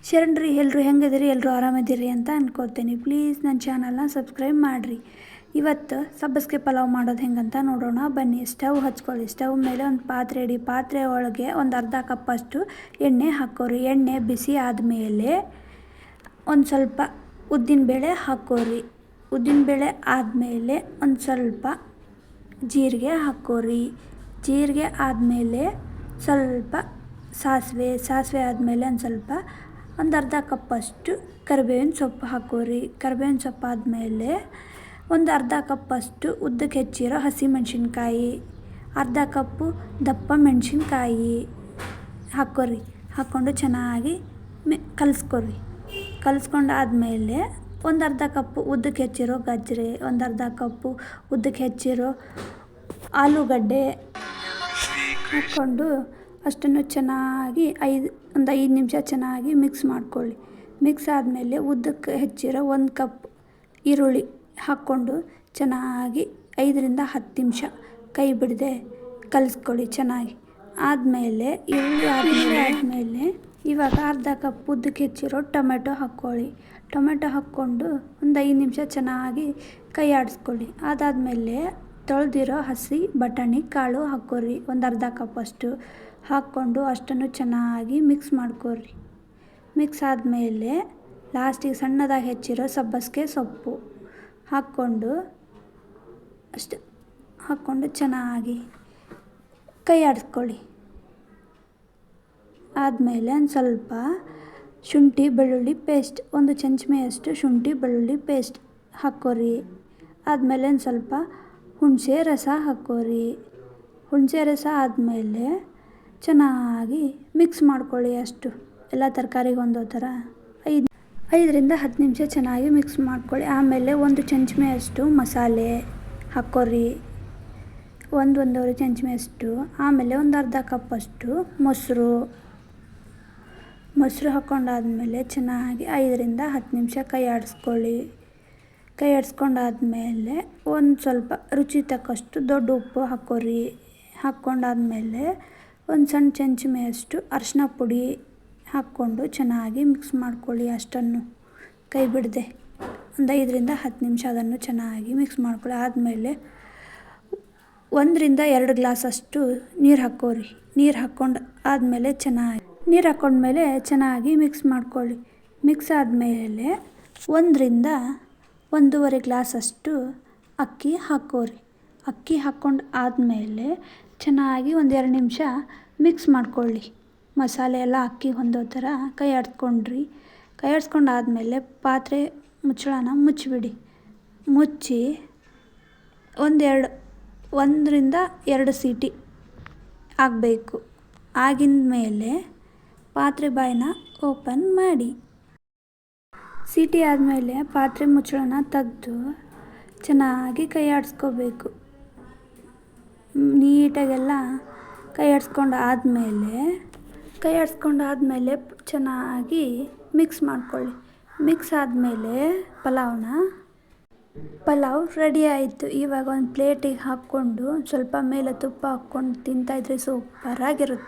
ಶರಣ್ರಿ ಎಲ್ಲರೂ ಹೆಂಗದಿರಿ, ಎಲ್ಲರೂ ಆರಾಮದಿರಿ ಅಂತ ಅನ್ಕೋತೀನಿ. ಪ್ಲೀಸ್ ನನ್ನ ಚಾನಲ್ನ ಸಬ್ಸ್ಕ್ರೈಬ್ ಮಾಡಿರಿ. ಇವತ್ತು ಸಬ್ಬಸಿಗೆ ಪಲಾವ್ ಮಾಡೋದು ಹೆಂಗಂತ ನೋಡೋಣ ಬನ್ನಿ. ಸ್ಟವ್ ಹಚ್ಕೊಳ್ಳಿ. ಸ್ಟವ್ ಮೇಲೆ ಒಂದು ಪಾತ್ರೆ ಇಡಿ. ಪಾತ್ರೆ ಒಳಗೆ ಒಂದು ಅರ್ಧ ಕಪ್ಪಷ್ಟು ಎಣ್ಣೆ ಹಾಕೋರಿ. ಎಣ್ಣೆ ಬಿಸಿ ಆದಮೇಲೆ ಒಂದು ಸ್ವಲ್ಪ ಉದ್ದಿನಬೇಳೆ ಹಾಕೋರಿ. ಉದ್ದಿನಬೇಳೆ ಆದಮೇಲೆ ಒಂದು ಸ್ವಲ್ಪ ಜೀರಿಗೆ ಹಾಕೋರಿ. ಜೀರಿಗೆ ಆದಮೇಲೆ ಸ್ವಲ್ಪ ಸಾಸಿವೆ ಆದಮೇಲೆ ಒಂದು ಅರ್ಧ ಕಪ್ಪಷ್ಟು ಕರಿಬೇವಿನ ಸೊಪ್ಪು ಹಾಕೋರಿ. ಕರಿಬೇವಿನ ಸೊಪ್ಪು ಆದಮೇಲೆ ಒಂದು ಅರ್ಧ ಕಪ್ಪಷ್ಟು ಉದ್ದಕ್ಕೆ ಹೆಚ್ಚಿರೋ ಹಸಿಮೆಣ್ಸಿನ್ಕಾಯಿ, ಅರ್ಧ ಕಪ್ಪು ದಪ್ಪ ಮೆಣಸಿನ್ಕಾಯಿ ಹಾಕೋರಿ. ಹಾಕ್ಕೊಂಡು ಚೆನ್ನಾಗಿ ಕಲಿಸ್ಕೊರಿ. ಕಲಿಸ್ಕೊಂಡಾದ್ಮೇಲೆ ಒಂದು ಅರ್ಧ ಕಪ್ಪು ಉದ್ದಕ್ಕೆ ಹೆಚ್ಚಿರೋ ಗಜ್ಜರಿ, ಒಂದು ಅರ್ಧ ಕಪ್ಪು ಉದ್ದಕ್ಕೆ ಹೆಚ್ಚಿರೋ ಆಲೂಗಡ್ಡೆ ಹಾಕ್ಕೊಂಡು ಅಷ್ಟನ್ನು ಚೆನ್ನಾಗಿ ಒಂದು 5 ನಿಮಿಷ ಚೆನ್ನಾಗಿ ಮಿಕ್ಸ್ ಮಾಡ್ಕೊಳ್ಳಿ. ಮಿಕ್ಸ್ ಆದಮೇಲೆ ಉದ್ದಕ್ಕೆ ಹೆಚ್ಚಿರೋ 1 ಕಪ್ ಈರುಳ್ಳಿ ಹಾಕ್ಕೊಂಡು ಚೆನ್ನಾಗಿ 5ರಿಂದ 10 ನಿಮಿಷ ಕೈ ಬಿಡದೆ ಕಲಿಸ್ಕೊಳ್ಳಿ ಚೆನ್ನಾಗಿ. ಆದಮೇಲೆ ಈರುಳ್ಳಿ ಆದಮೇಲೆ ಇವಾಗ ಅರ್ಧ ಕಪ್ ಉದ್ದಕ್ಕೆ ಹೆಚ್ಚಿರೋ ಟೊಮೆಟೊ ಹಾಕ್ಕೊಳ್ಳಿ. ಟೊಮೆಟೊ ಹಾಕ್ಕೊಂಡು ಒಂದು 5 ನಿಮಿಷ ಚೆನ್ನಾಗಿ ಕೈ ಆಡಿಸ್ಕೊಳ್ಳಿ. ಅದಾದಮೇಲೆ ತೊಳೆದಿರೋ ಹಸಿ ಬಟಾಣಿ ಕಾಳು ಹಾಕ್ಕೊರಿ. ಒಂದು ಅರ್ಧ ಕಪ್ಪಷ್ಟು ಹಾಕ್ಕೊಂಡು ಅಷ್ಟನ್ನು ಚೆನ್ನಾಗಿ ಮಿಕ್ಸ್ ಮಾಡ್ಕೊರಿ. ಮಿಕ್ಸ್ ಆದಮೇಲೆ ಲಾಸ್ಟಿಗೆ ಸಣ್ಣದಾಗಿ ಹೆಚ್ಚಿರೋ ಸಬ್ಬಸಿಗೆ ಸೊಪ್ಪು ಹಾಕ್ಕೊಂಡು ಚೆನ್ನಾಗಿ ಕೈ ಆಡಿಸ್ಕೊಳ್ಳಿ. ಆದಮೇಲೆ ಒಂದು ಸ್ವಲ್ಪ ಶುಂಠಿ ಬೆಳ್ಳುಳ್ಳಿ ಪೇಸ್ಟ್, ಒಂದು ಚಮಚಮೆಯಷ್ಟು ಶುಂಠಿ ಬೆಳ್ಳುಳ್ಳಿ ಪೇಸ್ಟ್ ಹಾಕ್ಕೊರಿ. ಆದಮೇಲೆ ಒಂದು ಸ್ವಲ್ಪ ಹುಣಸೆ ರಸ ಹಾಕ್ಕೊರಿ. ಹುಣಸೆ ರಸ ಆದಮೇಲೆ ಚೆನ್ನಾಗಿ ಮಿಕ್ಸ್ ಮಾಡ್ಕೊಳ್ಳಿ. ಅಷ್ಟು ಎಲ್ಲ ತರಕಾರಿಗೆ ಹೊಂದೋ ಥರ 5ರಿಂದ 10 ನಿಮಿಷ ಚೆನ್ನಾಗಿ ಮಿಕ್ಸ್ ಮಾಡ್ಕೊಳ್ಳಿ. ಆಮೇಲೆ ಒಂದು ಚಮಚಮೆಯಷ್ಟು ಮಸಾಲೆ ಹಾಕ್ಕೊರಿ. ಒಂದೂವರೆ ಚಮಚಮೆಯಷ್ಟು. ಆಮೇಲೆ ಒಂದು ಅರ್ಧ ಕಪ್ಪಷ್ಟು ಮೊಸರು ಹಾಕ್ಕೊಂಡಾದ್ಮೇಲೆ ಚೆನ್ನಾಗಿ 5ರಿಂದ 10 ನಿಮಿಷ ಕೈ ಆಡಿಸ್ಕೊಳ್ಳಿ. ಕೈ ಆಡಿಸ್ಕೊಂಡಾದ್ಮೇಲೆ ಒಂದು ಸ್ವಲ್ಪ ರುಚಿ ತಕ್ಕಷ್ಟು ದೊಡ್ಡ ಉಪ್ಪು ಹಾಕ್ಕೊರಿ. ಹಾಕ್ಕೊಂಡಾದ್ಮೇಲೆ ಒಂದು ಸಣ್ಣ ಚಮಚಮೆಯಷ್ಟು ಅರಿಶಿನ ಪುಡಿ ಹಾಕ್ಕೊಂಡು ಚೆನ್ನಾಗಿ ಮಿಕ್ಸ್ ಮಾಡ್ಕೊಳ್ಳಿ. ಅಷ್ಟನ್ನು ಕೈ ಬಿಡದೆ ಒಂದು 5ರಿಂದ 10 ನಿಮಿಷ ಅದನ್ನು ಚೆನ್ನಾಗಿ ಮಿಕ್ಸ್ ಮಾಡ್ಕೊಳ್ಳಿ. ಆದಮೇಲೆ 1ರಿಂದ 2 ಗ್ಲಾಸಷ್ಟು ನೀರು ಹಾಕ್ಕೊರಿ. ನೀರು ಹಾಕ್ಕೊಂಡ್ಮೇಲೆ ಚೆನ್ನಾಗಿ ಮಿಕ್ಸ್ ಮಾಡ್ಕೊಳ್ಳಿ. ಮಿಕ್ಸ್ ಆದಮೇಲೆ 1ರಿಂದ 1.5 ಗ್ಲಾಸಷ್ಟು ಅಕ್ಕಿ ಹಾಕ್ಕೊರಿ. ಅಕ್ಕಿ ಹಾಕ್ಕೊಂಡು ಆದಮೇಲೆ ಚೆನ್ನಾಗಿ 1-2 ನಿಮಿಷ ಮಿಕ್ಸ್ ಮಾಡ್ಕೊಳ್ಳಿ. ಮಸಾಲೆ ಎಲ್ಲ ಅಕ್ಕಿ ಹೊಂದೋ ಥರ ಕೈ ಆಡಿಸ್ಕೊಂಡ್ರಿ. ಕೈ ಆಡಿಸ್ಕೊಂಡಾದ್ಮೇಲೆ ಪಾತ್ರೆ ಮುಚ್ಚಳನ ಮುಚ್ಚಿಬಿಡಿ. ಮುಚ್ಚಿ 1ರಿಂದ 2 ಸೀಟಿ ಆಗಬೇಕು. ಆಗಿದ ಮೇಲೆ ಪಾತ್ರೆ ಬಾಯಿನ ಓಪನ್ ಮಾಡಿ. ಸೀಟಿ ಆದಮೇಲೆ ಪಾತ್ರೆ ಮುಚ್ಚಳನ ತೆಗೆದು ಚೆನ್ನಾಗಿ ಕೈ ಆಡಿಸ್ಕೋಬೇಕು. ನೀಟಾಗೆಲ್ಲ ಕೈ ಆಡಿಸ್ಕೊಂಡಾದ್ಮೇಲೆ ಚೆನ್ನಾಗಿ ಮಿಕ್ಸ್ ಮಾಡ್ಕೊಳ್ಳಿ. ಮಿಕ್ಸ್ ಆದಮೇಲೆ ಪಲಾವ್ ರೆಡಿ ಆಯಿತು. ಇವಾಗ ಒಂದು ಪ್ಲೇಟಿಗೆ ಹಾಕ್ಕೊಂಡು ಸ್ವಲ್ಪ ಮೇಲೆ ತುಪ್ಪ ಹಾಕ್ಕೊಂಡು ತಿಂತಾಯಿದ್ರೆ ಸೂಪರಾಗಿರುತ್ತೆ.